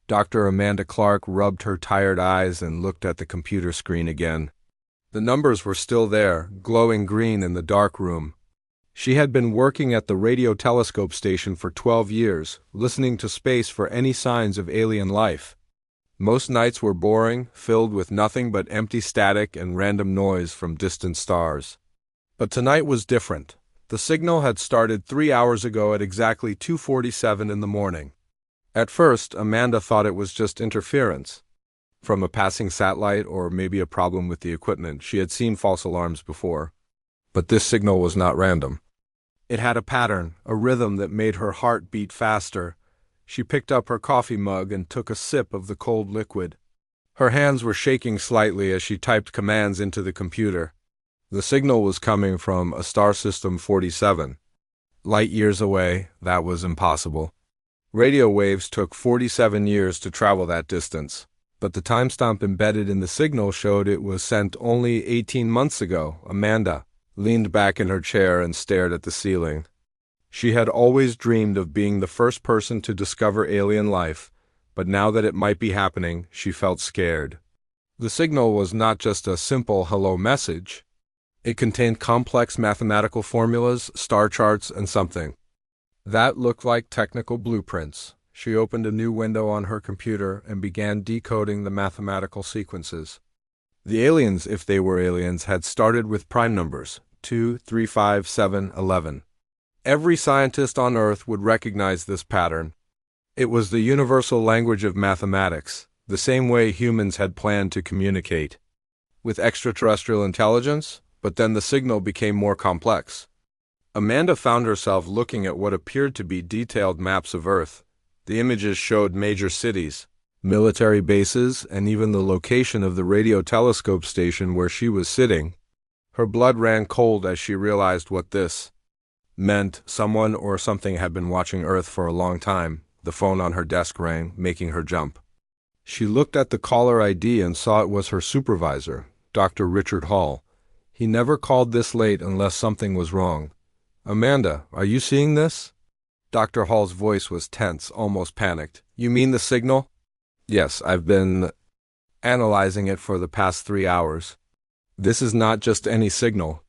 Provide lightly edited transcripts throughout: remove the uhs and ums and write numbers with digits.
Dr. Amanda Clark rubbed her tired eyes and looked at the computer screen again. The numbers were still there, glowing green in the dark room. She had been working at the radio telescope station for 12 years, listening to space for any signs of alien life. Most nights were boring, filled with nothing but empty static and random noise from distant stars. But tonight was different. The signal had started 3 hours ago at exactly 2:47 in the morning. At first, Amanda thought it was just interference from a passing satellite or maybe a problem with the equipment. She had seen false alarms before. But this signal was not random. It had a pattern, a rhythm that made her heart beat faster. She picked up her coffee mug and took a sip of the cold liquid. Her hands were shaking slightly as she typed commands into the computer. The signal was coming from a star system 47. Light years away, that was impossible. Radio waves took 47 years to travel that distance, but the timestamp embedded in the signal showed it was sent only 18 months ago. Amanda leaned back in her chair and stared at the ceiling. She had always dreamed of being the first person to discover alien life, but now that it might be happening, she felt scared. The signal was not just a simple hello message. It contained complex mathematical formulas, star charts, and something that looked like technical blueprints. She opened a new window on her computer and began decoding the mathematical sequences. The aliens, if they were aliens, had started with prime numbers, 2, 3, 5, 7, 11. Every scientist on Earth would recognize this pattern. It was the universal language of mathematics, the same way humans had planned to communicate with extraterrestrial intelligence, but then the signal became more complex. Amanda found herself looking at what appeared to be detailed maps of Earth. The images showed major cities, military bases, and even the location of the radio telescope station where she was sitting. Her blood ran cold as she realized what this meant. Someone or something had been watching Earth for a long time. The phone on her desk rang, making her jump. She looked at the caller ID and saw it was her supervisor, Dr. Richard Hall. He never called this late unless something was wrong. "Amanda, are you seeing this?" Dr. Hall's voice was tense, almost panicked. "You mean the signal?" "Yes, I've been analyzing it for the past 3 hours. This is not just any signal.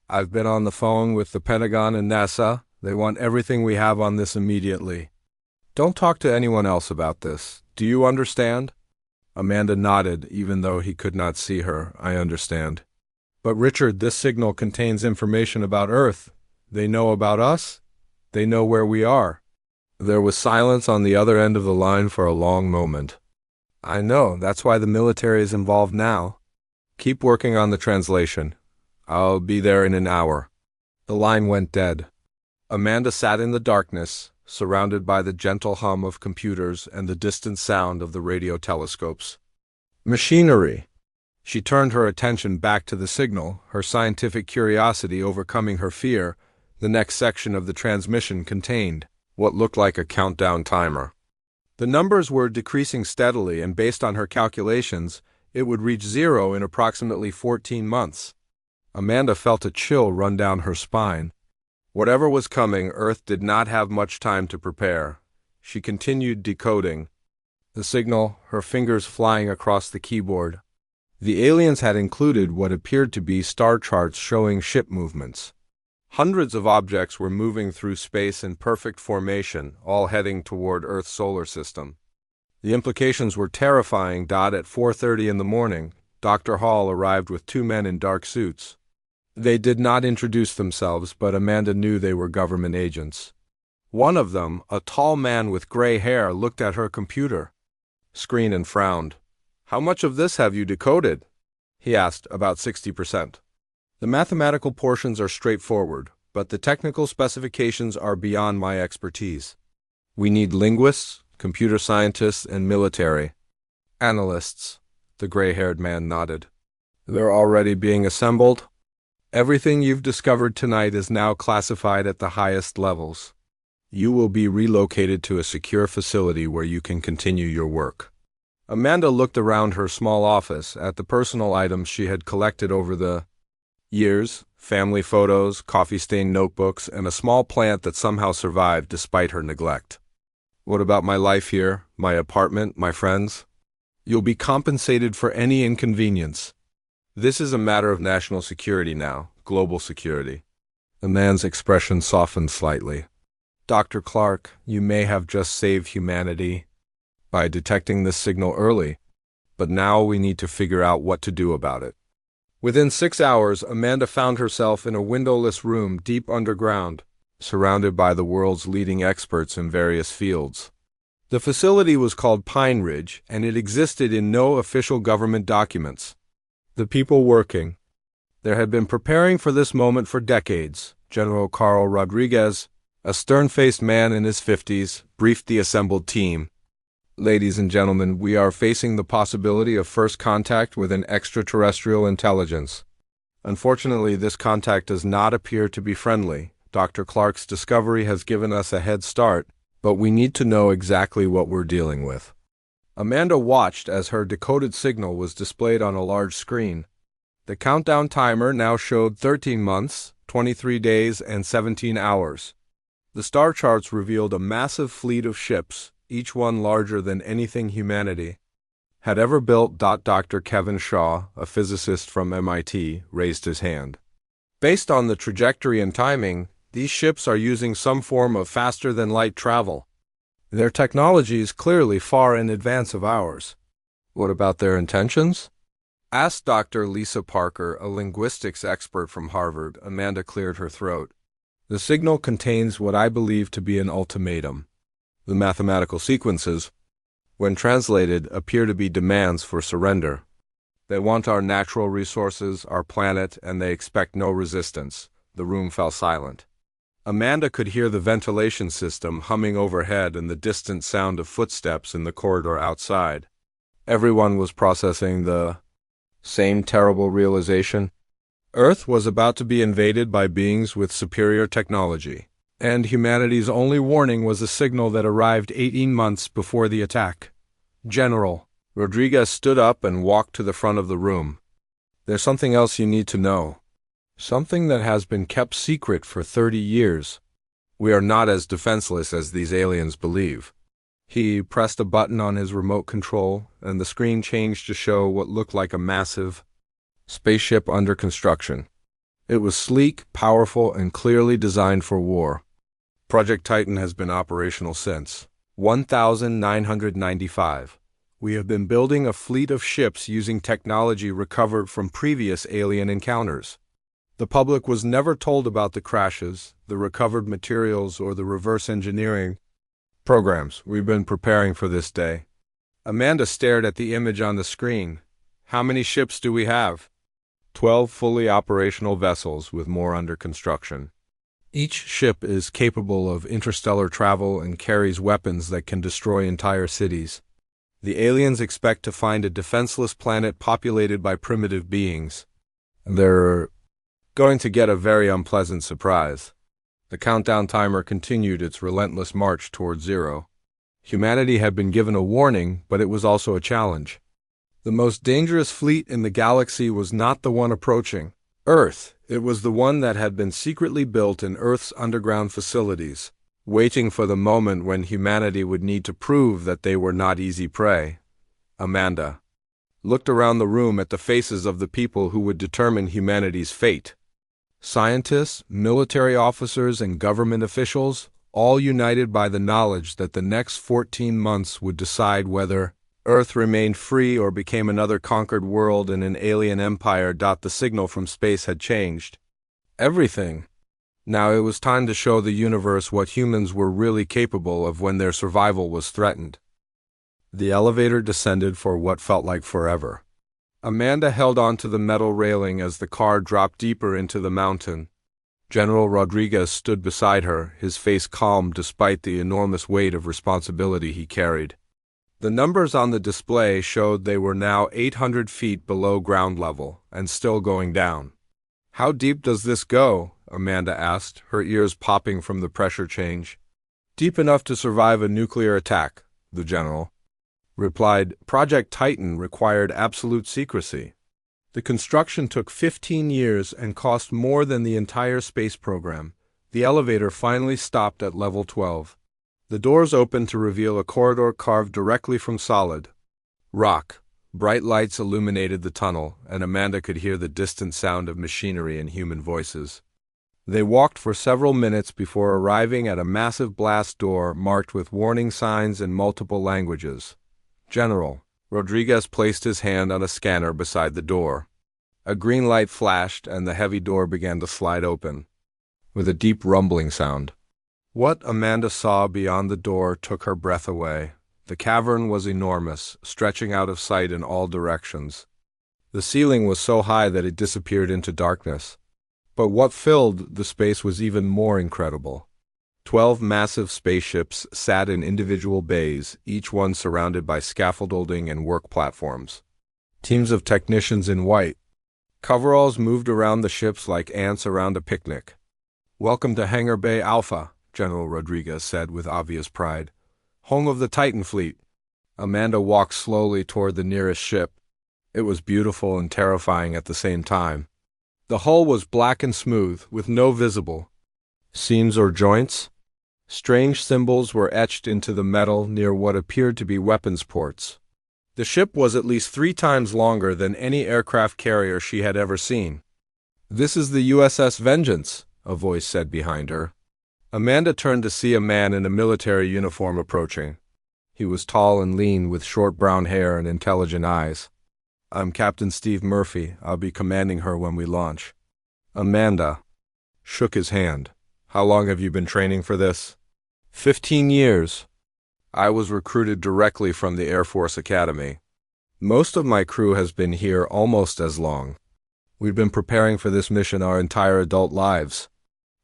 I've been on the phone with the Pentagon and NASA. They want everything we have on this immediately. Don't talk to anyone else about this. Do you understand?" Amanda nodded, even though he could not see her. "I understand." "But Richard, this signal contains information about Earth. They know about us. They know where we are." There was silence on the other end of the line for a long moment. "I know. That's why the military is involved now. Keep working on the translation. I'll be there in an hour." The line went dead. Amanda sat in the darkness, surrounded by the gentle hum of computers and the distant sound of the radio telescopes. Machinery. She turned her attention back to the signal, her scientific curiosity overcoming her fear. The next section of the transmission contained what looked like a countdown timer. The numbers were decreasing steadily, and based on her calculations, it would reach 0 in approximately 14 months. Amanda felt a chill run down her spine. Whatever was coming, Earth did not have much time to prepare. She continued decoding the signal, her fingers flying across the keyboard. The aliens had included what appeared to be star charts showing ship movements. Hundreds of objects were moving through space in perfect formation, all heading toward Earth's solar system. The implications were terrifying. At 4:30 in the morning, Dr. Hall arrived with 2 men in dark suits. They did not introduce themselves, but Amanda knew they were government agents. One of them, a tall man with gray hair, looked at her computer screen and frowned. "How much of this have you decoded?" he asked. "About 60%. The mathematical portions are straightforward, but the technical specifications are beyond my expertise. We need linguists, computer scientists, and military analysts." The gray-haired man nodded. "They're already being assembled. Everything you've discovered tonight is now classified at the highest levels. You will be relocated to a secure facility where you can continue your work." Amanda looked around her small office at the personal items she had collected over the years: family photos, coffee-stained notebooks, and a small plant that somehow survived despite her neglect. What about my life here, my apartment, my friends? You'll be compensated for any inconvenience. This is a matter of national security now, global security. The man's expression softened slightly. Dr. Clark, you may have just saved humanity by detecting this signal early, but now we need to figure out what to do about it. Within 6 hours, Amanda found herself in a windowless room deep underground, surrounded by the world's leading experts in various fields. The facility was called Pine Ridge, and it existed in no official government documents. The people working there had been preparing for this moment for decades. General Carl Rodriguez, a stern-faced man in his 50s, briefed the assembled team. Ladies and gentlemen, we are facing the possibility of first contact with an extraterrestrial intelligence. Unfortunately, this contact does not appear to be friendly. Dr. Clark's discovery has given us a head start, but we need to know exactly what we're dealing with. Amanda watched as her decoded signal was displayed on a large screen. The countdown timer now showed 13 months, 23 days, and 17 hours. The star charts revealed a massive fleet of ships, each one larger than anything humanity had ever built. Dr. Kevin Shaw, a physicist from MIT, raised his hand. Based on the trajectory and timing, these ships are using some form of faster-than-light travel. Their technology is clearly far in advance of ours. What about their intentions? Asked Dr. Lisa Parker, a linguistics expert from Harvard. Amanda cleared her throat. The signal contains what I believe to be an ultimatum. The mathematical sequences, when translated, appear to be demands for surrender. They want our natural resources, our planet, and they expect no resistance. The room fell silent. Amanda could hear the ventilation system humming overhead and the distant sound of footsteps in the corridor outside. Everyone was processing the same terrible realization. Earth was about to be invaded by beings with superior technology, and humanity's only warning was a signal that arrived 18 months before the attack. General Rodriguez stood up and walked to the front of the room. There's something else you need to know. Something that has been kept secret for 30 years. We are not as defenseless as these aliens believe. He pressed a button on his remote control, and the screen changed to show what looked like a massive spaceship under construction. It was sleek, powerful, and clearly designed for war. Project Titan has been operational since 1995. We have been building a fleet of ships using technology recovered from previous alien encounters. The public was never told about the crashes, the recovered materials, or the reverse engineering programs. We've been preparing for this day. Amanda stared at the image on the screen. How many ships do we have? 12 fully operational vessels with more under construction. Each ship is capable of interstellar travel and carries weapons that can destroy entire cities. The aliens expect to find a defenseless planet populated by primitive beings. They're going to get a very unpleasant surprise. The countdown timer continued its relentless march toward zero. Humanity had been given a warning, but it was also a challenge. The most dangerous fleet in the galaxy was not the one approaching Earth. It was the one that had been secretly built in Earth's underground facilities, waiting for the moment when humanity would need to prove that they were not easy prey. Amanda looked around the room at the faces of the people who would determine humanity's fate. Scientists, military officers, and government officials, all united by the knowledge that the next 14 months would decide whether Earth remained free or became another conquered world in an alien empire. The signal from space had changed everything. Now it was time to show the universe what humans were really capable of when their survival was threatened. The elevator descended for what felt like forever. Amanda held onto the metal railing as the car dropped deeper into the mountain. General Rodriguez stood beside her, his face calm despite the enormous weight of responsibility he carried. The numbers on the display showed they were now 800 feet below ground level, and still going down. How deep does this go? Amanda asked, her ears popping from the pressure change. Deep enough to survive a nuclear attack, the general replied. Project Titan required absolute secrecy. The construction took 15 years and cost more than the entire space program. The elevator finally stopped at level 12. The doors opened to reveal a corridor carved directly from solid rock. Bright lights illuminated the tunnel, and Amanda could hear the distant sound of machinery and human voices. They walked for several minutes before arriving at a massive blast door marked with warning signs in multiple languages. General Rodriguez placed his hand on a scanner beside the door. A green light flashed, and the heavy door began to slide open, with a deep rumbling sound. What Amanda saw beyond the door took her breath away. The cavern was enormous, stretching out of sight in all directions. The ceiling was so high that it disappeared into darkness. But what filled the space was even more incredible. 12 massive spaceships sat in individual bays, each one surrounded by scaffolding and work platforms. Teams of technicians in white coveralls moved around the ships like ants around a picnic. "Welcome to Hangar Bay Alpha," General Rodriguez said with obvious pride. "Home of the Titan fleet." Amanda walked slowly toward the nearest ship. It was beautiful and terrifying at the same time. The hull was black and smooth, with no visible seams or joints. Strange symbols were etched into the metal near what appeared to be weapons ports. The ship was at least 3 times longer than any aircraft carrier she had ever seen. "This is the USS Vengeance," a voice said behind her. Amanda turned to see a man in a military uniform approaching. He was tall and lean, with short brown hair and intelligent eyes. "I'm Captain Steve Murphy. I'll be commanding her when we launch." Amanda shook his hand. "How long have you been training for this?" 15 years. I was recruited directly from the Air Force Academy. Most of my crew has been here almost as long. We've been preparing for this mission our entire adult lives."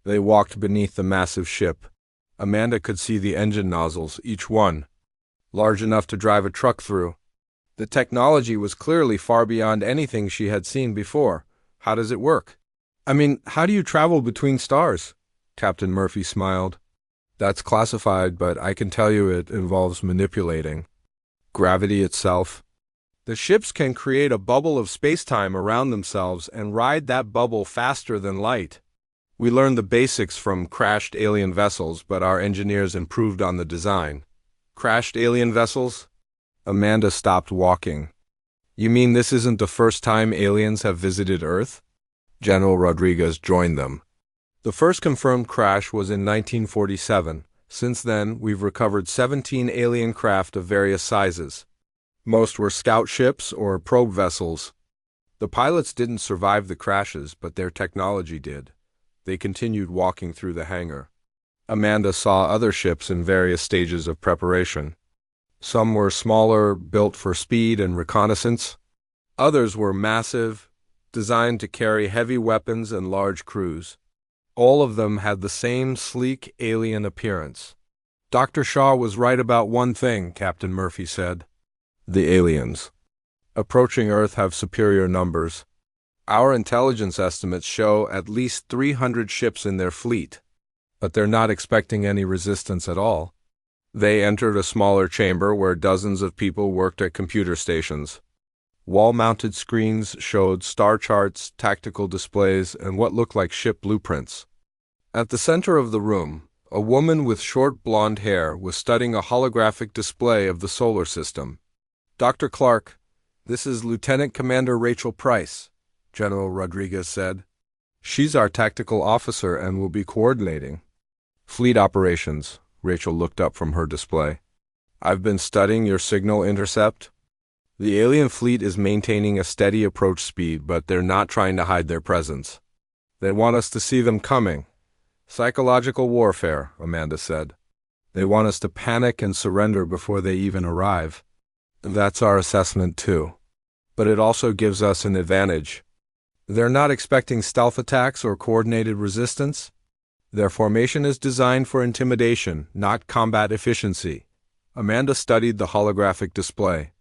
They walked beneath the massive ship. Amanda could see the engine nozzles, each one large enough to drive a truck through. The technology was clearly far beyond anything she had seen before. "How does it work?" "I mean, how do you travel between stars?" Captain Murphy smiled. "That's classified, but I can tell you it involves manipulating gravity itself. The ships can create a bubble of space-time around themselves and ride that bubble faster than light. We learned the basics from crashed alien vessels, but our engineers improved on the design." "Crashed alien vessels?" Amanda stopped walking. "You mean this isn't the first time aliens have visited Earth?" General Rodriguez joined them. "The first confirmed crash was in 1947. Since then, we've recovered 17 alien craft of various sizes. Most were scout ships or probe vessels. The pilots didn't survive the crashes, but their technology did." They continued walking through the hangar. Amanda saw other ships in various stages of preparation. Some were smaller, built for speed and reconnaissance. Others were massive, designed to carry heavy weapons and large crews. All of them had the same sleek alien appearance. "Dr. Shaw was right about one thing," Captain Murphy said. "The aliens approaching Earth have superior numbers. Our intelligence estimates show at least 300 ships in their fleet, but they're not expecting any resistance at all." They entered a smaller chamber where dozens of people worked at computer stations. Wall-mounted screens showed star charts, tactical displays, and what looked like ship blueprints. At the center of the room, a woman with short blonde hair was studying a holographic display of the solar system. "Dr. Clark, this is Lieutenant Commander Rachel Price," General Rodriguez said. "She's our tactical officer and will be coordinating fleet operations." Rachel looked up from her display. "I've been studying your signal intercept. The alien fleet is maintaining a steady approach speed, but they're not trying to hide their presence. They want us to see them coming. Psychological warfare," Amanda said. "They want us to panic and surrender before they even arrive." "That's our assessment too. But it also gives us an advantage. They're not expecting stealth attacks or coordinated resistance. Their formation is designed for intimidation, not combat efficiency." Amanda studied the holographic display.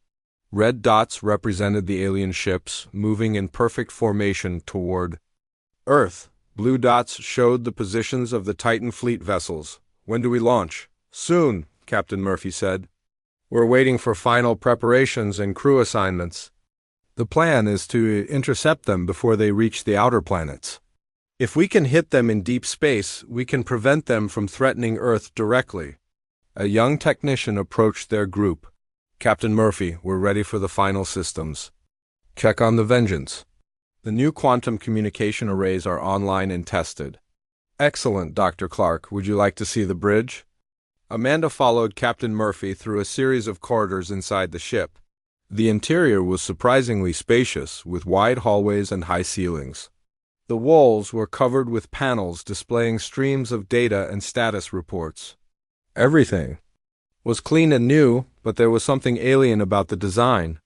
Red dots represented the alien ships, moving in perfect formation toward Earth. Blue dots showed the positions of the Titan fleet vessels. "When do we launch?" "Soon," Captain Murphy said. "We're waiting for final preparations and crew assignments. The plan is to intercept them before they reach the outer planets. If we can hit them in deep space, we can prevent them from threatening Earth directly." A young technician approached their group. Captain Murphy, we're ready for the final systems. Check on the Vengeance. The new quantum communication arrays are online and tested. Excellent, Dr. Clark. Would you like to see the bridge? Amanda followed Captain Murphy through a series of corridors inside the ship. The interior was surprisingly spacious, with wide hallways and high ceilings. The walls were covered with panels displaying streams of data and status reports. Everything was clean and new, but there was something alien about the design.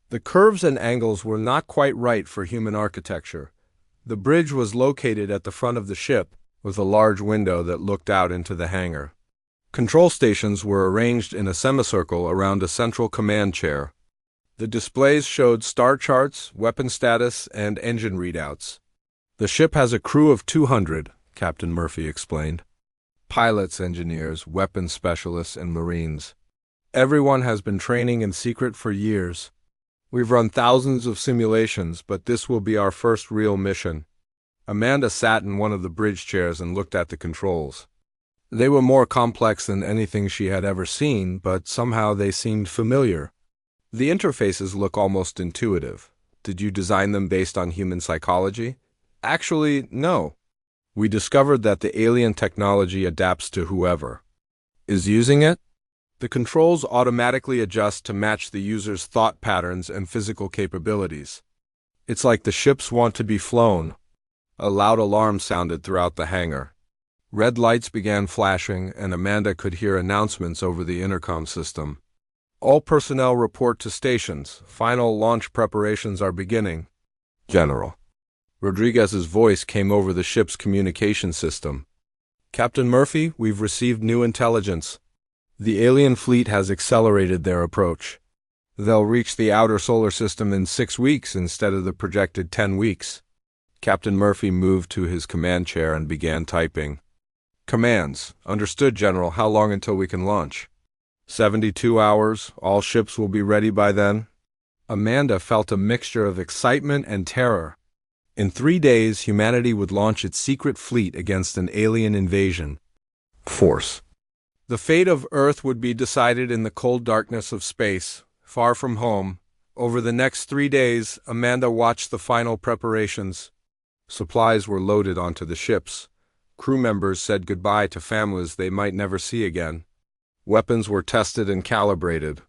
The curves and angles were not quite right for human architecture. The bridge was located at the front of the ship, with a large window that looked out into the hangar. Control stations were arranged in a semicircle around a central command chair. The displays showed star charts, weapon status, and engine readouts. The ship has a crew of 200, Captain Murphy explained. Pilots, engineers, weapons specialists, and Marines. Everyone has been training in secret for years. We've run thousands of simulations, but this will be our first real mission. Amanda sat in one of the bridge chairs and looked at the controls. They were more complex than anything she had ever seen, but somehow they seemed familiar. The interfaces look almost intuitive. Did you design them based on human psychology? Actually, no. We discovered that the alien technology adapts to whoever is using it. The controls automatically adjust to match the user's thought patterns and physical capabilities. It's like the ships want to be flown. A loud alarm sounded throughout the hangar. Red lights began flashing, and Amanda could hear announcements over the intercom system. All personnel report to stations. Final launch preparations are beginning. General Rodriguez's voice came over the ship's communication system. Captain Murphy, we've received new intelligence. The alien fleet has accelerated their approach. They'll reach the outer solar system in 6 weeks instead of the projected 10 weeks. Captain Murphy moved to his command chair and began typing. Commands. Understood, General. How long until we can launch? 72 hours. All ships will be ready by then. Amanda felt a mixture of excitement and terror. In 3 days, humanity would launch its secret fleet against an alien invasion force. The fate of Earth would be decided in the cold darkness of space, far from home. Over the next 3 days, Amanda watched the final preparations. Supplies were loaded onto the ships. Crew members said goodbye to families they might never see again. Weapons were tested and calibrated.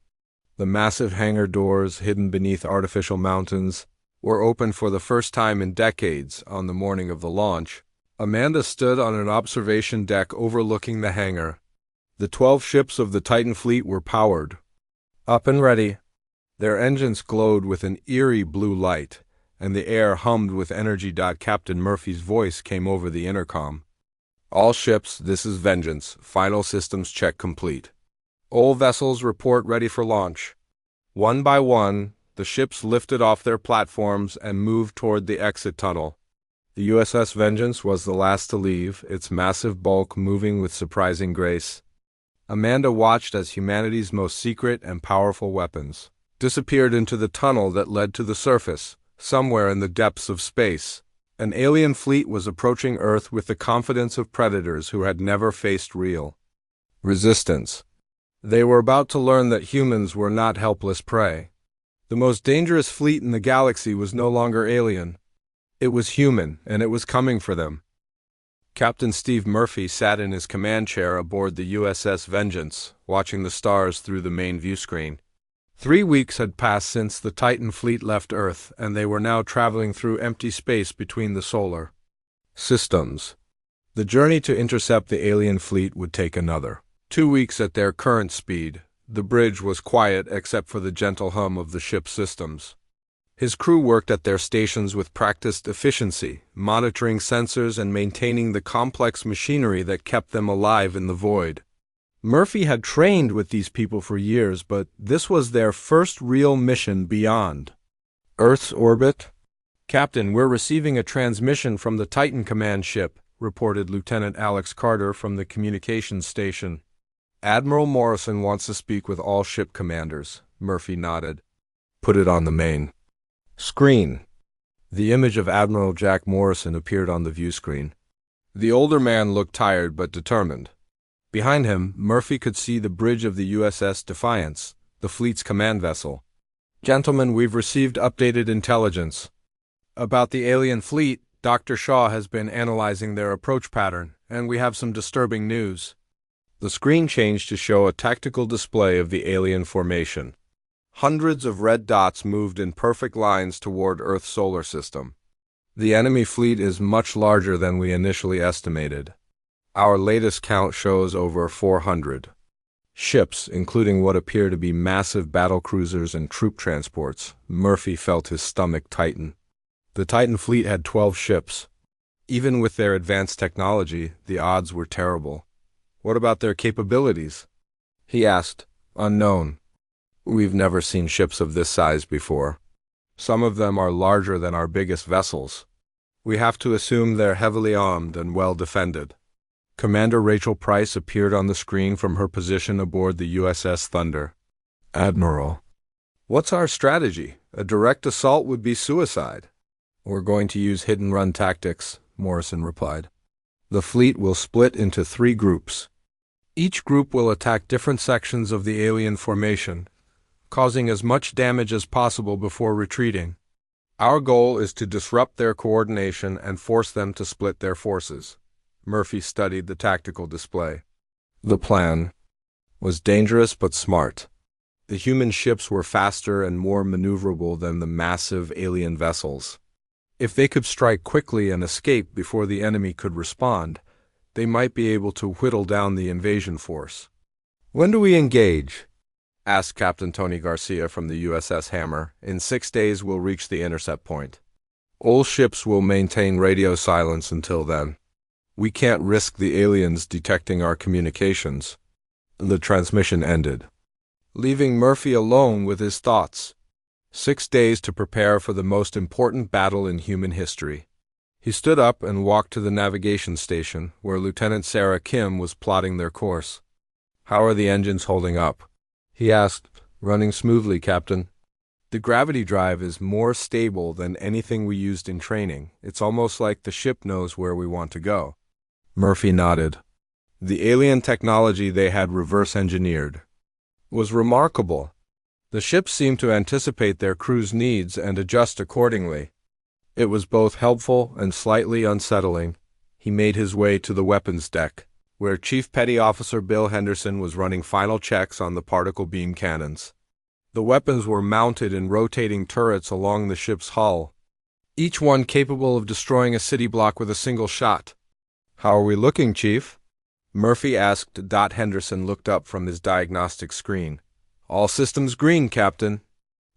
The massive hangar doors, hidden beneath artificial mountains, were opened for the first time in decades. On the morning of the launch, Amanda stood on an observation deck overlooking the hangar. The 12 ships of the Titan fleet were powered up and ready. Their engines glowed with an eerie blue light, and the air hummed with energy. Captain Murphy's voice came over the intercom. All ships, this is Vengeance. Final systems check complete. All vessels report ready for launch. One by one, the ships lifted off their platforms and moved toward the exit tunnel. The USS Vengeance was the last to leave, its massive bulk moving with surprising grace. Amanda watched as humanity's most secret and powerful weapons disappeared into the tunnel that led to the surface, somewhere in the depths of space. An alien fleet was approaching Earth with the confidence of predators who had never faced real resistance. They were about to learn that humans were not helpless prey. The most dangerous fleet in the galaxy was no longer alien. It was human, and it was coming for them. Captain Steve Murphy sat in his command chair aboard the USS Vengeance, watching the stars through the main view screen. 3 weeks had passed since the Titan fleet left Earth, and they were now traveling through empty space between the solar systems. The journey to intercept the alien fleet would take another 2 weeks at their current speed. The bridge was quiet except for the gentle hum of the ship's systems. His crew worked at their stations with practiced efficiency, monitoring sensors and maintaining the complex machinery that kept them alive in the void. Murphy had trained with these people for years, but this was their first real mission beyond Earth's orbit. Captain, we're receiving a transmission from the Titan command ship, reported Lieutenant Alex Carter from the communications station. Admiral Morrison wants to speak with all ship commanders. Murphy nodded. Put it on the main screen. The image of Admiral Jack Morrison appeared on the view screen. The older man looked tired but determined. Behind him, Murphy could see the bridge of the USS Defiance, the fleet's command vessel. Gentlemen, we've received updated intelligence about the alien fleet. Dr. Shaw has been analyzing their approach pattern, and we have some disturbing news. The screen changed to show a tactical display of the alien formation. Hundreds of red dots moved in perfect lines toward Earth's solar system. The enemy fleet is much larger than we initially estimated. Our latest count shows over 400 ships, including what appear to be massive battle cruisers and troop transports. Murphy felt his stomach tighten. The Titan fleet had 12 ships. Even with their advanced technology, the odds were terrible. What about their capabilities? He asked. Unknown. We've never seen ships of this size before. Some of them are larger than our biggest vessels. We have to assume they're heavily armed and well defended. Commander Rachel Price appeared on the screen from her position aboard the USS Thunder. Admiral, what's our strategy? A direct assault would be suicide. We're going to use hit-and-run tactics, Morrison replied. The fleet will split into 3 groups. Each group will attack different sections of the alien formation, causing as much damage as possible before retreating. Our goal is to disrupt their coordination and force them to split their forces. Murphy studied the tactical display. The plan was dangerous but smart. The human ships were faster and more maneuverable than the massive alien vessels. If they could strike quickly and escape before the enemy could respond, they might be able to whittle down the invasion force. When do we engage? Asked Captain Tony Garcia from the USS Hammer. In 6 days we'll reach the intercept point. All ships will maintain radio silence until then. We can't risk the aliens detecting our communications. The transmission ended, leaving Murphy alone with his thoughts. 6 days to prepare for the most important battle in human history. He stood up and walked to the navigation station, where Lieutenant Sarah Kim was plotting their course. How are the engines holding up? He asked. Running smoothly, Captain. The gravity drive is more stable than anything we used in training. It's almost like the ship knows where we want to go. Murphy nodded. The alien technology they had reverse-engineered was remarkable. The ships seemed to anticipate their crew's needs and adjust accordingly. It was both helpful and slightly unsettling. He made his way to the weapons deck, where Chief Petty Officer Bill Henderson was running final checks on the particle beam cannons. The weapons were mounted in rotating turrets along the ship's hull, each one capable of destroying a city block with a single shot. How are we looking, Chief? Murphy asked. Henderson looked up from his diagnostic screen. All systems green, Captain.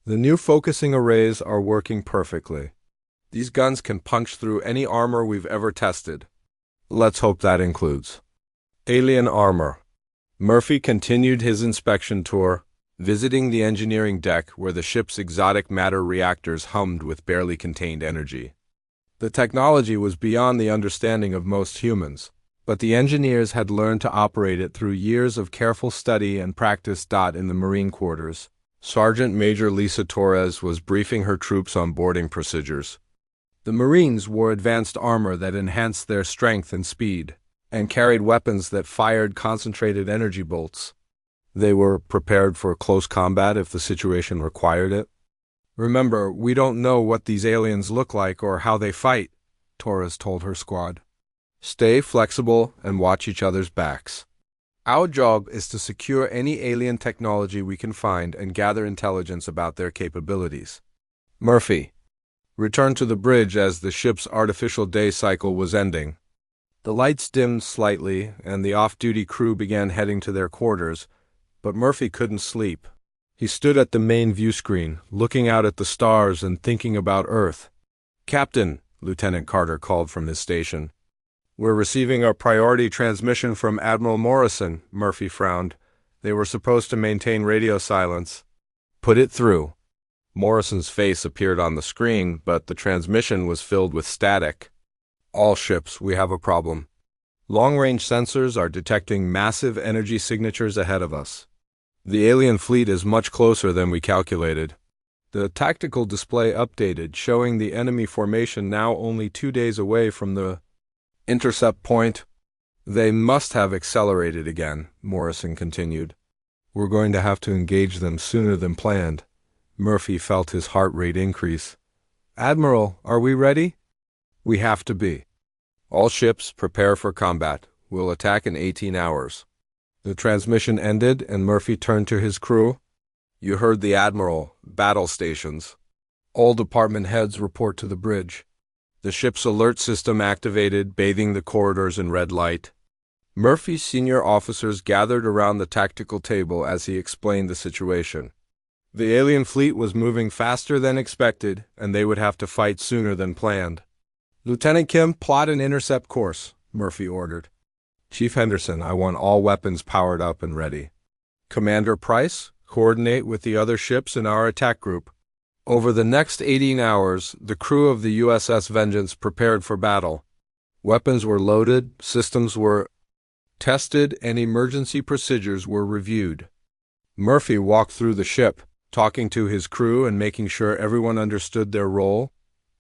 The new focusing arrays are working perfectly. These guns can punch through any armor we've ever tested. Let's hope that includes alien armor. Murphy continued his inspection tour, visiting the engineering deck where the ship's exotic matter reactors hummed with barely contained energy. The technology was beyond the understanding of most humans, but the engineers had learned to operate it through years of careful study and practice. In the Marine quarters, Sergeant Major Lisa Torres was briefing her troops on boarding procedures. The Marines wore advanced armor that enhanced their strength and speed, and carried weapons that fired concentrated energy bolts. They were prepared for close combat if the situation required it. Remember, we don't know what these aliens look like or how they fight, Torres told her squad. Stay flexible and watch each other's backs. Our job is to secure any alien technology we can find and gather intelligence about their capabilities. Murphy returned to the bridge as the ship's artificial day cycle was ending. The lights dimmed slightly, and the off-duty crew began heading to their quarters, but Murphy couldn't sleep. He stood at the main view screen, looking out at the stars and thinking about Earth. Captain, Lieutenant Carter called from his station. We're receiving a priority transmission from Admiral Morrison, Murphy frowned. They were supposed to maintain radio silence. Put it through. Morrison's face appeared on the screen, but the transmission was filled with static. All ships, we have a problem. Long-range sensors are detecting massive energy signatures ahead of us. The alien fleet is much closer than we calculated. The tactical display updated, showing the enemy formation now only 2 days away from the intercept point. They must have accelerated again, Morrison continued. We're going to have to engage them sooner than planned. Murphy felt his heart rate increase. Admiral, are we ready? We have to be. All ships prepare for combat. We'll attack in 18 hours. The transmission ended and Murphy turned to his crew. You heard the Admiral. Battle stations. All department heads report to the bridge. The ship's alert system activated, bathing the corridors in red light. Murphy's senior officers gathered around the tactical table as he explained the situation. The alien fleet was moving faster than expected, and they would have to fight sooner than planned. Lieutenant Kim, plot an intercept course, Murphy ordered. Chief Henderson, I want all weapons powered up and ready. Commander Price, coordinate with the other ships in our attack group. Over the next 18 hours, the crew of the USS Vengeance prepared for battle. Weapons were loaded, systems were tested, and emergency procedures were reviewed. Murphy walked through the ship, talking to his crew and making sure everyone understood their role.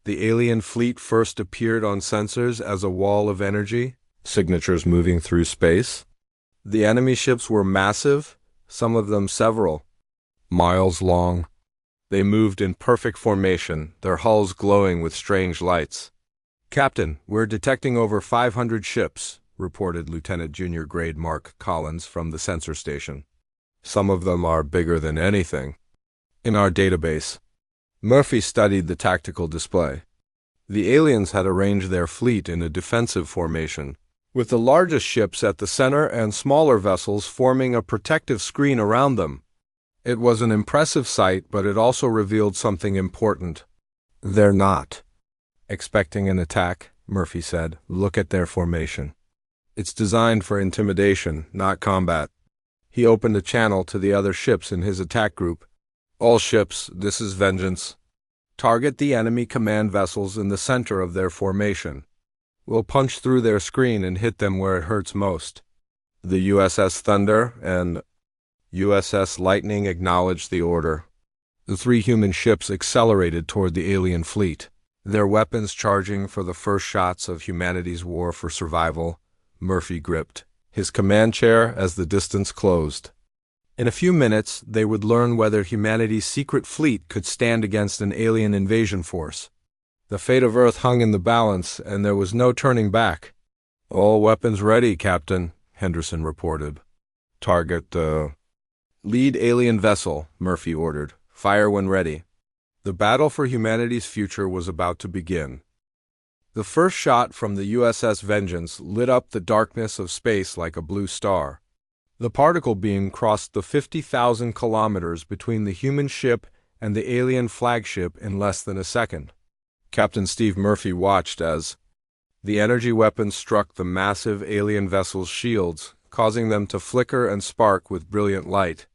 The alien fleet first appeared on sensors as a wall of energy, signatures moving through space. The enemy ships were massive, some of them several miles long. They moved in perfect formation, their hulls glowing with strange lights. Captain, we're detecting over 500 ships, reported Lieutenant Junior Grade Mark Collins from the sensor station. Some of them are bigger than anything in our database. Murphy studied the tactical display. The aliens had arranged their fleet in a defensive formation, with the largest ships at the center and smaller vessels forming a protective screen around them. It was an impressive sight, but it also revealed something important. They're not expecting an attack, Murphy said. Look at their formation. It's designed for intimidation, not combat. He opened a channel to the other ships in his attack group. All ships, this is Vengeance. Target the enemy command vessels in the center of their formation. We'll punch through their screen and hit them where it hurts most. The USS Thunder and USS Lightning acknowledged the order. The three human ships accelerated toward the alien fleet, their weapons charging for the first shots of humanity's war for survival. Murphy gripped his command chair as the distance closed. In a few minutes, they would learn whether humanity's secret fleet could stand against an alien invasion force. The fate of Earth hung in the balance, and there was no turning back. All weapons ready, Captain, Henderson reported. Target the lead alien vessel, Murphy ordered. Fire when ready. The battle for humanity's future was about to begin. The first shot from the USS Vengeance lit up the darkness of space like a blue star. The particle beam crossed the 50,000 kilometers between the human ship and the alien flagship in less than a second. Captain Steve Murphy watched as the energy weapons struck the massive alien vessel's shields, causing them to flicker and spark with brilliant light.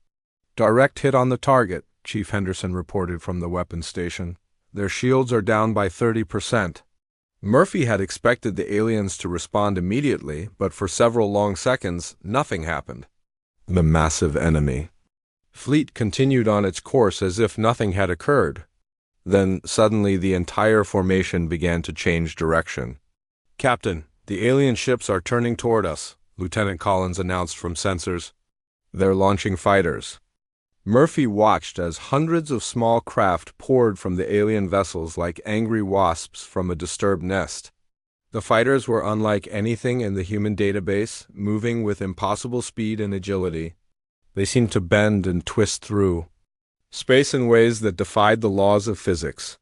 Direct hit on the target, Chief Henderson reported from the weapons station. Their shields are down by 30%. Murphy had expected the aliens to respond immediately, but for several long seconds, nothing happened. The massive enemy fleet continued on its course as if nothing had occurred. Then, suddenly, the entire formation began to change direction. Captain, the alien ships are turning toward us, Lieutenant Collins announced from sensors. They're launching fighters. Murphy watched as hundreds of small craft poured from the alien vessels like angry wasps from a disturbed nest. The fighters were unlike anything in the human database, moving with impossible speed and agility. They seemed to bend and twist through space in ways that defied the laws of physics.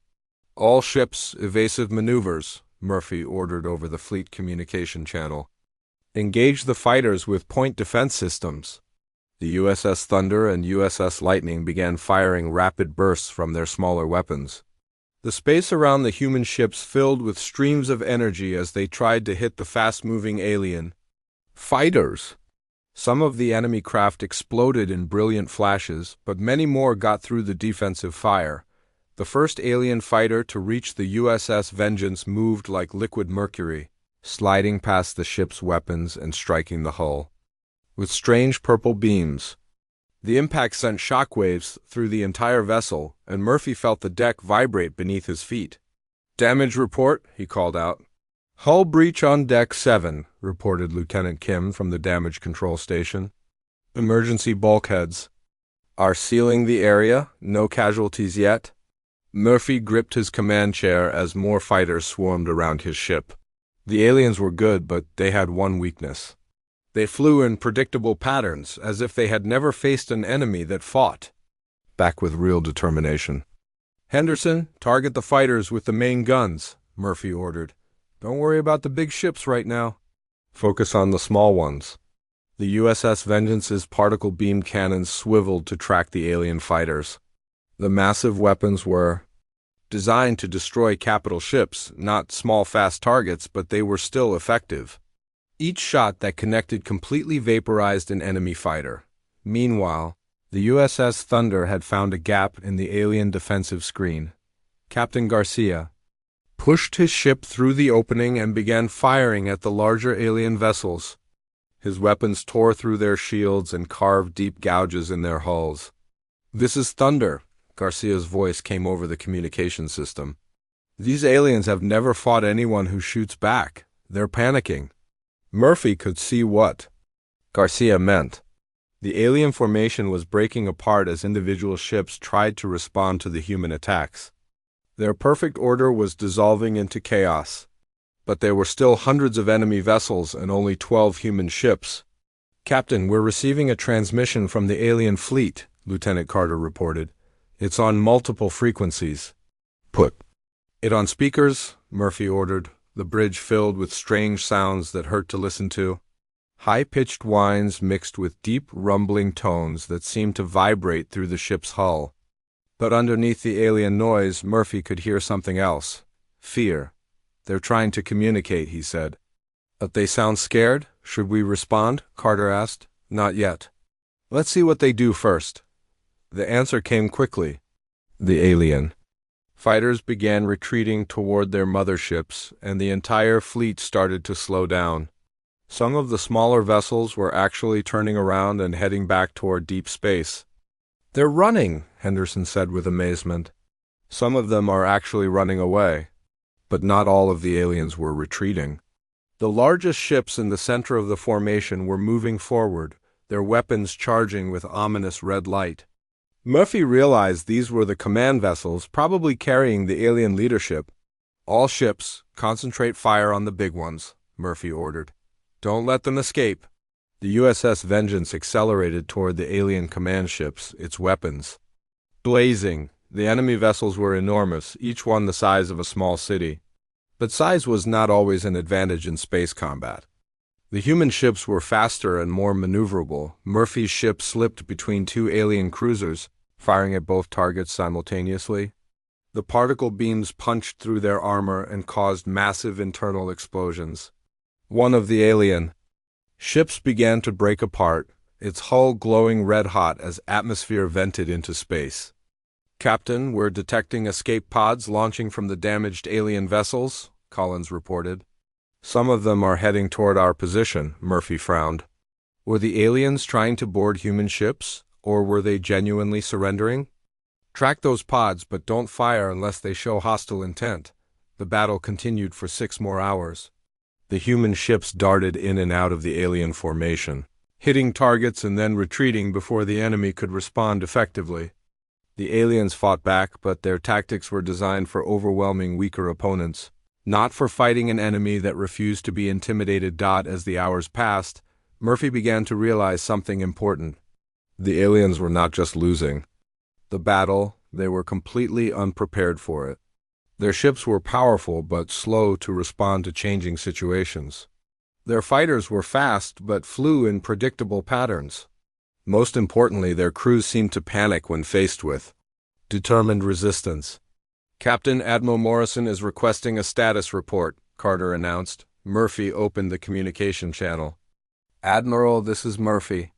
All ships, evasive maneuvers, Murphy ordered over the fleet communication channel. Engage the fighters with point defense systems. The USS Thunder and USS Lightning began firing rapid bursts from their smaller weapons. The space around the human ships filled with streams of energy as they tried to hit the fast-moving alien fighters. Some of the enemy craft exploded in brilliant flashes, but many more got through the defensive fire. The first alien fighter to reach the USS Vengeance moved like liquid mercury, sliding past the ship's weapons and striking the hull with strange purple beams. The impact sent shockwaves through the entire vessel, and Murphy felt the deck vibrate beneath his feet. Damage report, he called out. Hull breach on deck 7, reported Lieutenant Kim from the damage control station. Emergency bulkheads are sealing the area, no casualties yet. Murphy gripped his command chair as more fighters swarmed around his ship. The aliens were good, but they had one weakness. They flew in predictable patterns, as if they had never faced an enemy that fought back with real determination. "Henderson, target the fighters with the main guns," Murphy ordered. "Don't worry about the big ships right now. Focus on the small ones." The USS Vengeance's particle beam cannons swiveled to track the alien fighters. The massive weapons were designed to destroy capital ships, not small fast targets, but they were still effective. Each shot that connected completely vaporized an enemy fighter. Meanwhile, the USS Thunder had found a gap in the alien defensive screen. Captain Garcia pushed his ship through the opening and began firing at the larger alien vessels. His weapons tore through their shields and carved deep gouges in their hulls. "This is Thunder," Garcia's voice came over the communication system. "These aliens have never fought anyone who shoots back. They're panicking." Murphy could see what Garcia meant. The alien formation was breaking apart as individual ships tried to respond to the human attacks. Their perfect order was dissolving into chaos. But there were still hundreds of enemy vessels and only 12 human ships. "Captain, we're receiving a transmission from the alien fleet," Lieutenant Carter reported. "It's on multiple frequencies." "Put it on speakers," Murphy ordered, the bridge filled with strange sounds that hurt to listen to. High-pitched whines mixed with deep, rumbling tones that seemed to vibrate through the ship's hull. But underneath the alien noise, Murphy could hear something else. Fear. "They're trying to communicate," he said. "But they sound scared? Should we respond?" Carter asked. "Not yet. Let's see what they do first." The answer came quickly. The alien fighters began retreating toward their motherships, and the entire fleet started to slow down. Some of the smaller vessels were actually turning around and heading back toward deep space. "They're running," Henderson said with amazement. "Some of them are actually running away." But not all of the aliens were retreating. The largest ships in the center of the formation were moving forward, their weapons charging with ominous red light. Murphy realized these were the command vessels, probably carrying the alien leadership. "All ships, concentrate fire on the big ones," Murphy ordered. "Don't let them escape." The USS Vengeance accelerated toward the alien command ships, its weapons blazing. The enemy vessels were enormous, each one the size of a small city. But size was not always an advantage in space combat. The human ships were faster and more maneuverable. Murphy's ship slipped between two alien cruisers, firing at both targets simultaneously. The particle beams punched through their armor and caused massive internal explosions. One of the alien ships began to break apart, its hull glowing red-hot as atmosphere vented into space. "Captain, we're detecting escape pods launching from the damaged alien vessels," Collins reported. "Some of them are heading toward our position," Murphy frowned. Were the aliens trying to board human ships, or were they genuinely surrendering? "Track those pods, but don't fire unless they show hostile intent." The battle continued for 6 more hours. The human ships darted in and out of the alien formation, hitting targets and then retreating before the enemy could respond effectively. The aliens fought back, but their tactics were designed for overwhelming weaker opponents, not for fighting an enemy that refused to be intimidated. As the hours passed, Murphy began to realize something important. The aliens were not just losing the battle, they were completely unprepared for it. Their ships were powerful but slow to respond to changing situations. Their fighters were fast but flew in predictable patterns. Most importantly, their crews seemed to panic when faced with determined resistance. "Captain, Admiral Morrison is requesting a status report," Carter announced. Murphy opened the communication channel. "Admiral, this is Murphy.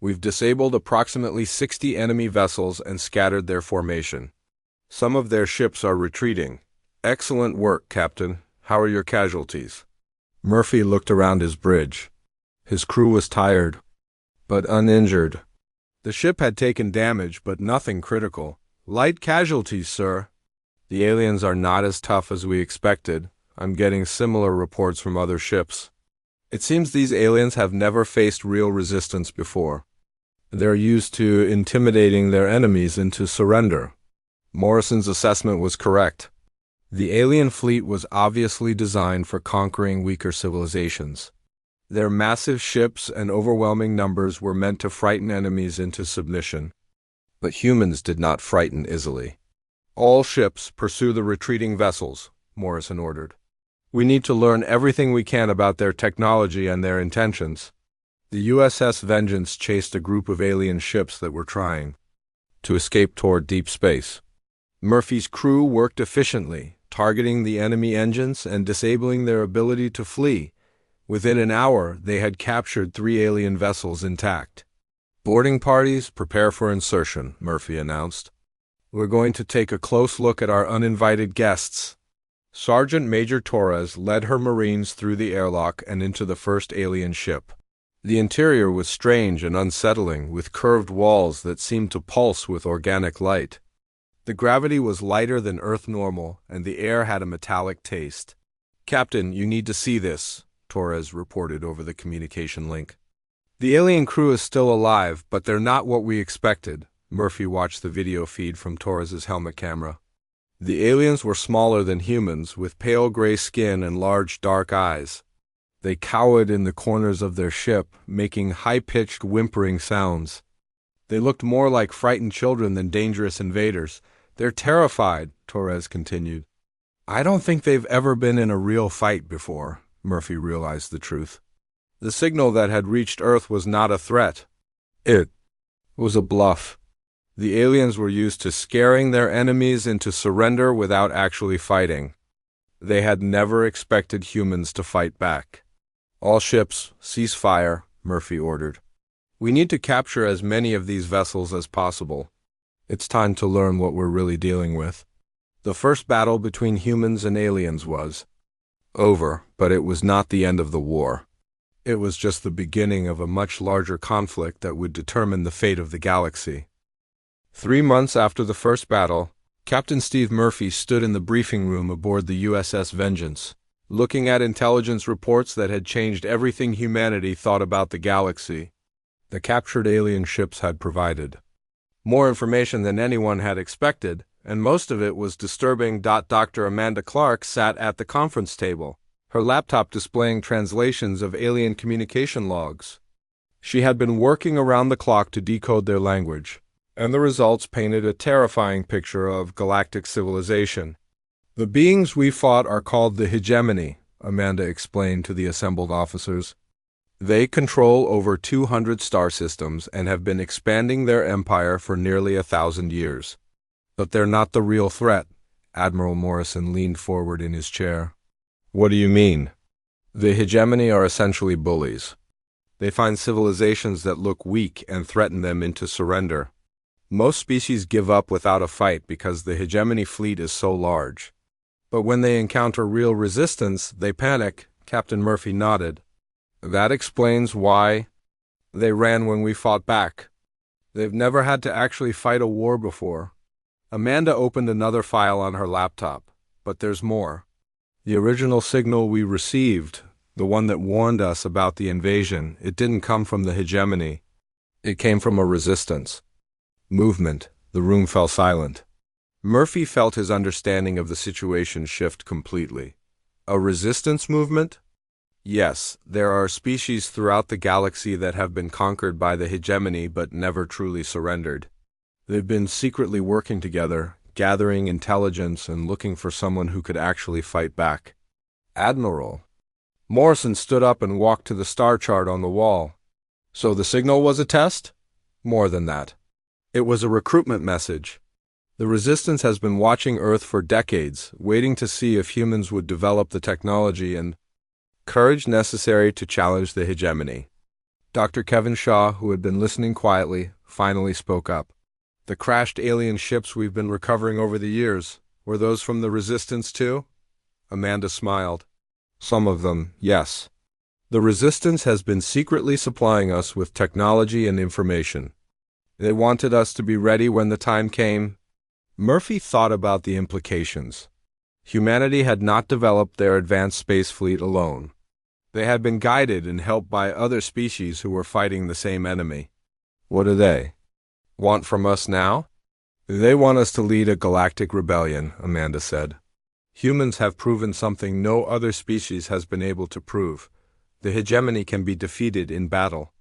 We've disabled approximately 60 enemy vessels and scattered their formation. Some of their ships are retreating. Excellent work, Captain. How are your casualties?" Murphy looked around his bridge. His crew was tired, but uninjured. The ship had taken damage, but nothing critical. "Light casualties, sir. The aliens are not as tough as we expected. I'm getting similar reports from other ships." It seems these aliens have never faced real resistance before. They're used to intimidating their enemies into surrender. Morrison's assessment was correct. The alien fleet was obviously designed for conquering weaker civilizations. Their massive ships and overwhelming numbers were meant to frighten enemies into submission. But humans did not frighten easily. All ships pursue the retreating vessels, Morrison ordered. We need to learn everything we can about their technology and their intentions. The USS Vengeance chased a group of alien ships that were trying to escape toward deep space. Murphy's crew worked efficiently, targeting the enemy engines and disabling their ability to flee. Within an hour, they had captured 3 alien vessels intact. Boarding parties, prepare for insertion, Murphy announced. We're going to take a close look at our uninvited guests. Sergeant Major Torres led her Marines through the airlock and into the first alien ship. The interior was strange and unsettling, with curved walls that seemed to pulse with organic light. The gravity was lighter than Earth normal, and the air had a metallic taste. "Captain, you need to see this," Torres reported over the communication link. "The alien crew is still alive, but they're not what we expected." Murphy watched the video feed from Torres's helmet camera. The aliens were smaller than humans, with pale gray skin and large dark eyes. They cowered in the corners of their ship, making high-pitched whimpering sounds. They looked more like frightened children than dangerous invaders. "They're terrified," Torres continued. "I don't think they've ever been in a real fight before," Murphy realized the truth. The signal that had reached Earth was not a threat. It was a bluff. The aliens were used to scaring their enemies into surrender without actually fighting. They had never expected humans to fight back. "All ships, cease fire," Murphy ordered. "We need to capture as many of these vessels as possible. It's time to learn what we're really dealing with." The first battle between humans and aliens was over, but it was not the end of the war. It was just the beginning of a much larger conflict that would determine the fate of the galaxy. 3 months after the first battle, Captain Steve Murphy stood in the briefing room aboard the USS Vengeance, looking at intelligence reports that had changed everything humanity thought about the galaxy. The captured alien ships had provided more information than anyone had expected, and most of it was disturbing. Dr. Amanda Clark sat at the conference table, her laptop displaying translations of alien communication logs. She had been working around the clock to decode their language, and the results painted a terrifying picture of galactic civilization. "The beings we fought are called the Hegemony," Amanda explained to the assembled officers. "They control over 200 star systems and have been expanding their empire for nearly 1,000 years. But they're not the real threat." Admiral Morrison leaned forward in his chair. "What do you mean?" "The Hegemony are essentially bullies. They find civilizations that look weak and threaten them into surrender. Most species give up without a fight because the Hegemony fleet is so large. But when they encounter real resistance, they panic." Captain Murphy nodded. "That explains why they ran when we fought back. They've never had to actually fight a war before." Amanda opened another file on her laptop. "But there's more. The original signal we received, the one that warned us about the invasion, it didn't come from the Hegemony. It came from a resistance movement." The room fell silent. Murphy felt his understanding of the situation shift completely. "A resistance movement?" "Yes, there are species throughout the galaxy that have been conquered by the Hegemony but never truly surrendered. They've been secretly working together, gathering intelligence and looking for someone who could actually fight back." "Admiral." Morrison stood up and walked to the star chart on the wall. "So the signal was a test?" "More than that. It was a recruitment message. The Resistance has been watching Earth for decades, waiting to see if humans would develop the technology and courage necessary to challenge the Hegemony." Dr. Kevin Shaw, who had been listening quietly, finally spoke up. "The crashed alien ships we've been recovering over the years, were those from the Resistance too?" Amanda smiled. "Some of them, yes. The Resistance has been secretly supplying us with technology and information. They wanted us to be ready when the time came." Murphy thought about the implications. Humanity had not developed their advanced space fleet alone. They had been guided and helped by other species who were fighting the same enemy. What do they want from us now? They want us to lead a galactic rebellion, Amanda said. Humans have proven something no other species has been able to prove. The hegemony can be defeated in battle.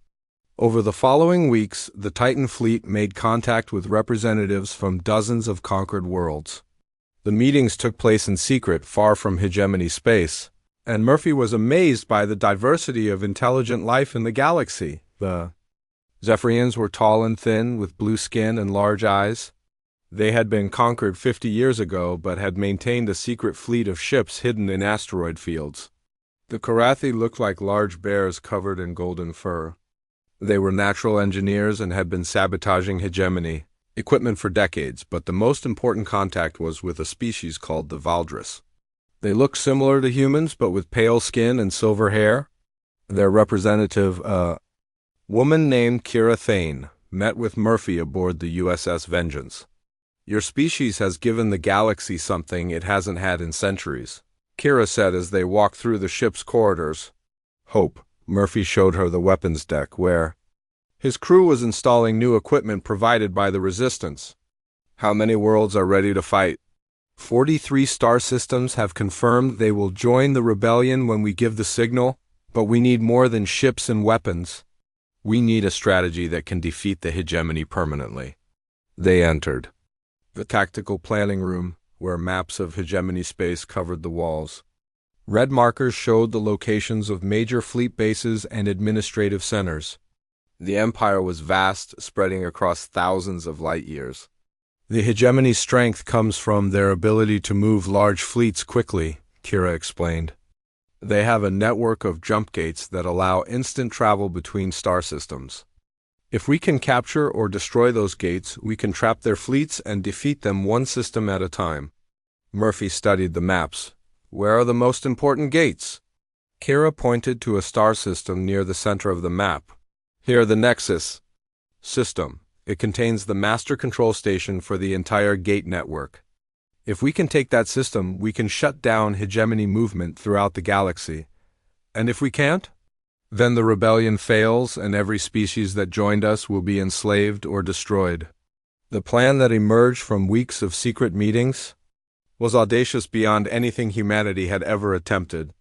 Over the following weeks, the Titan fleet made contact with representatives from dozens of conquered worlds. The meetings took place in secret, far from hegemony space, and Murphy was amazed by the diversity of intelligent life in the galaxy. The Zephyrians were tall and thin, with blue skin and large eyes. They had been conquered 50 years ago, but had maintained a secret fleet of ships hidden in asteroid fields. The Karathi looked like large bears covered in golden fur. They were natural engineers and had been sabotaging hegemony equipment for decades, but the most important contact was with a species called the Valdris. They looked similar to humans, but with pale skin and silver hair. Their representative, a woman named Kira Thane, met with Murphy aboard the USS Vengeance. Your species has given the galaxy something it hasn't had in centuries, Kira said as they walked through the ship's corridors. Hope. Murphy showed her the weapons deck where his crew was installing new equipment provided by the Resistance. How many worlds are ready to fight? 43 star systems have confirmed they will join the rebellion when we give the signal, but we need more than ships and weapons. We need a strategy that can defeat the hegemony permanently. They entered the tactical planning room, where maps of hegemony space covered the walls. Red markers showed the locations of major fleet bases and administrative centers. The Empire was vast, spreading across thousands of light years. The hegemony's strength comes from their ability to move large fleets quickly, Kira explained. They have a network of jump gates that allow instant travel between star systems. If we can capture or destroy those gates, we can trap their fleets and defeat them one system at a time. Murphy studied the maps. Where are the most important gates? Kira pointed to a star system near the center of the map. Here, the Nexus system. It contains the master control station for the entire gate network. If we can take that system, we can shut down hegemony movement throughout the galaxy. And if we can't? Then the rebellion fails and every species that joined us will be enslaved or destroyed. The plan that emerged from weeks of secret meetings was audacious beyond anything humanity had ever attempted.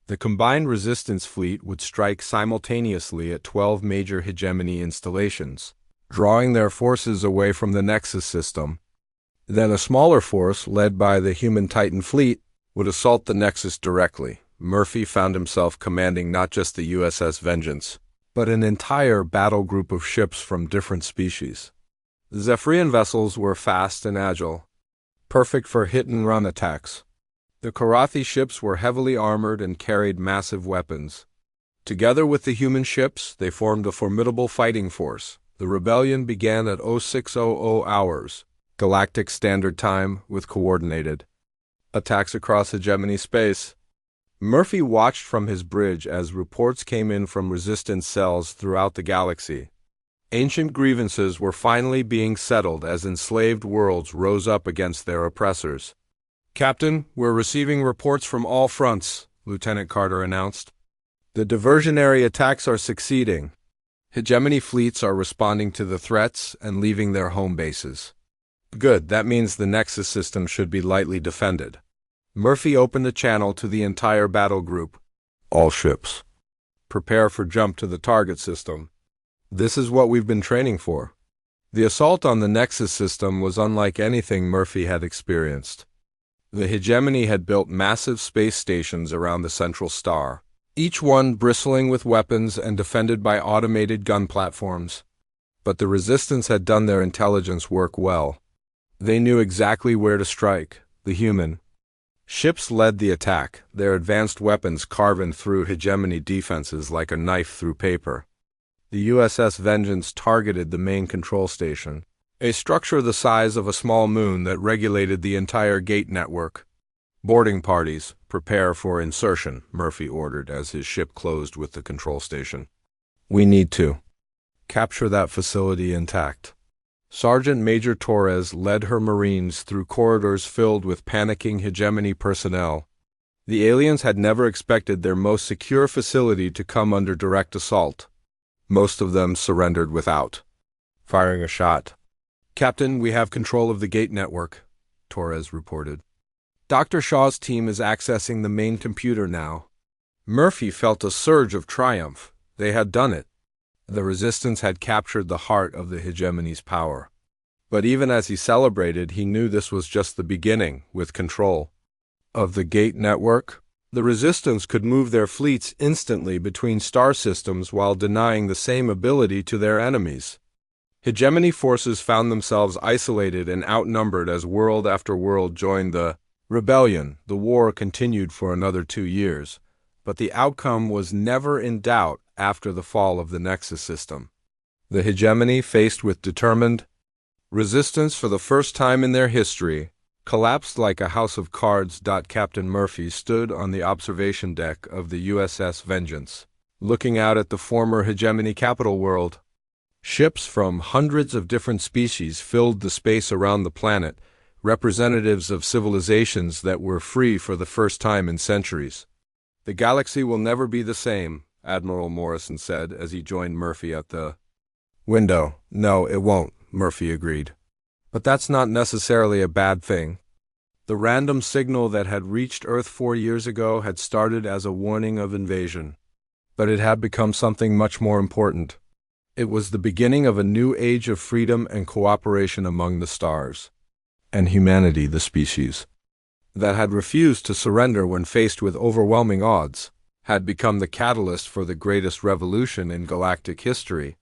The combined resistance fleet would strike simultaneously at 12 major hegemony installations, drawing their forces away from the Nexus system. Then a smaller force, led by the human Titan fleet, would assault the Nexus directly. Murphy found himself commanding not just the USS Vengeance, but an entire battle group of ships from different species. The Zephyrian vessels were fast and agile, perfect for hit-and-run attacks. The Karathi ships were heavily armored and carried massive weapons. Together with the human ships, they formed a formidable fighting force. The rebellion began at 0600 hours, Galactic Standard Time, with coordinated attacks across hegemony space. Murphy watched from his bridge as reports came in from resistance cells throughout the galaxy. Ancient grievances were finally being settled as enslaved worlds rose up against their oppressors. Captain, we're receiving reports from all fronts, Lieutenant Carter announced. The diversionary attacks are succeeding. Hegemony fleets are responding to the threats and leaving their home bases. Good, that means the Nexus system should be lightly defended. Murphy opened a channel to the entire battle group. All ships, prepare for jump to the target system. This is what we've been training for. The assault on the Nexus system was unlike anything Murphy had experienced. The hegemony had built massive space stations around the central star, each one bristling with weapons and defended by automated gun platforms. But the Resistance had done their intelligence work well. They knew exactly where to strike. The human ships led the attack, their advanced weapons carving through hegemony defenses like a knife through paper. The USS Vengeance targeted the main control station, a structure the size of a small moon that regulated the entire gate network. Boarding parties, prepare for insertion, Murphy ordered as his ship closed with the control station. We need to capture that facility intact. Sergeant Major Torres led her Marines through corridors filled with panicking hegemony personnel. The aliens had never expected their most secure facility to come under direct assault. Most of them surrendered without firing a shot. "Captain, we have control of the gate network," Torres reported. "Dr. Shaw's team is accessing the main computer now." Murphy felt a surge of triumph. They had done it. The Resistance had captured the heart of the hegemony's power. But even as he celebrated, he knew this was just the beginning. With control of the gate network, the Resistance could move their fleets instantly between star systems while denying the same ability to their enemies. Hegemony forces found themselves isolated and outnumbered as world after world joined the rebellion. The war continued for another 2 years, but the outcome was never in doubt after the fall of the Nexus system. The hegemony, faced with determined resistance for the first time in their history, collapsed like a house of cards. Captain Murphy stood on the observation deck of the USS Vengeance, looking out at the former hegemony capital world. Ships from hundreds of different species filled the space around the planet, representatives of civilizations that were free for the first time in centuries. "The galaxy will never be the same," Admiral Morrison said as he joined Murphy at the window. "No, it won't," Murphy agreed. "But that's not necessarily a bad thing." The random signal that had reached Earth 4 years ago had started as a warning of invasion. But it had become something much more important. It was the beginning of a new age of freedom and cooperation among the stars. And humanity, the species that had refused to surrender when faced with overwhelming odds, had become the catalyst for the greatest revolution in galactic history.